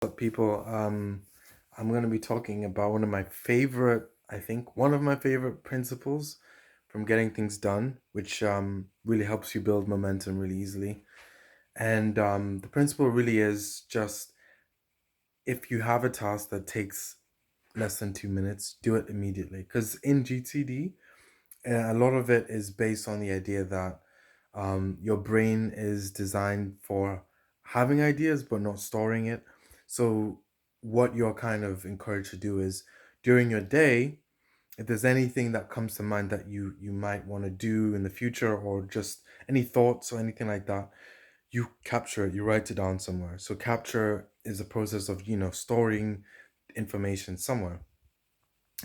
Up, people? I'm going to be talking about one of my favorite principles from getting things done, which really helps you build momentum really easily. And the principle really is just if you have a task that takes less than 2 minutes, do it immediately. Because in GTD, a lot of it is based on the idea that your brain is designed for having ideas but not storing it. So, what you're kind of encouraged to do is during your day, if there's anything that comes to mind that you might want to do in the future, or just any thoughts or anything like that, you capture it, you write it down somewhere. So, capture is a process of, storing information somewhere.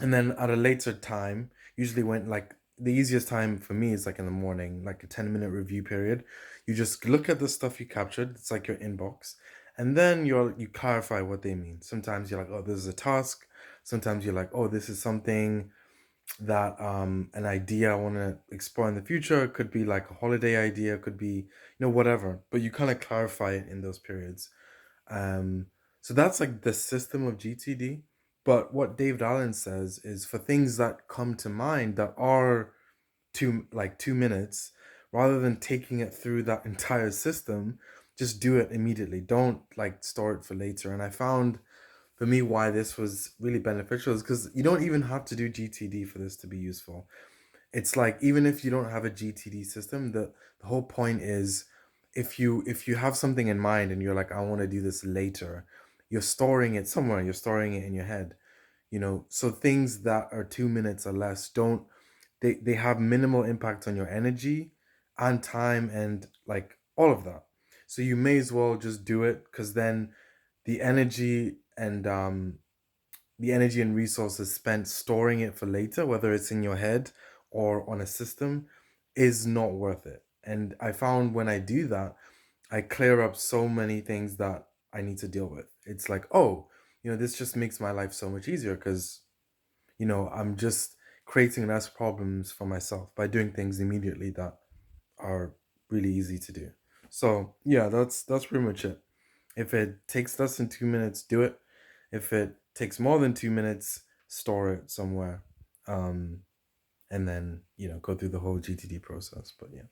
And then at a later time, usually when like the easiest time for me is like in the morning, like a 10-minute review period. You just look at the stuff you captured, it's like your inbox, and then you clarify what they mean. Sometimes you're like, oh, this is a task. Sometimes you're like, oh, this is something that an idea I want to explore in the future. It could be like a holiday idea, it could be, whatever. But you kind of clarify it in those periods. Um, so that's like the system of GTD. But what David Allen says is for things that come to mind that are 2 minutes, rather than taking it through that entire system, just do it immediately. Don't like store it for later. And I found for me why this was really beneficial is because you don't even have to do GTD for this to be useful. It's like even if you don't have a GTD system, the whole point is if you have something in mind and you're like, I want to do this later, you're storing it somewhere, you're storing it in your head. So things that are 2 minutes or less don't they have minimal impact on your energy and time and like all of that. So you may as well just do it, because then the energy and resources spent storing it for later, whether it's in your head or on a system, is not worth it. And I found when I do that, I clear up so many things that I need to deal with. It's like, oh, this just makes my life so much easier because, I'm just creating less problems for myself by doing things immediately that are really easy to do. So yeah, that's pretty much it. If it takes less than 2 minutes, do it. If it takes more than 2 minutes, store it somewhere. And then, go through the whole GTD process. But yeah.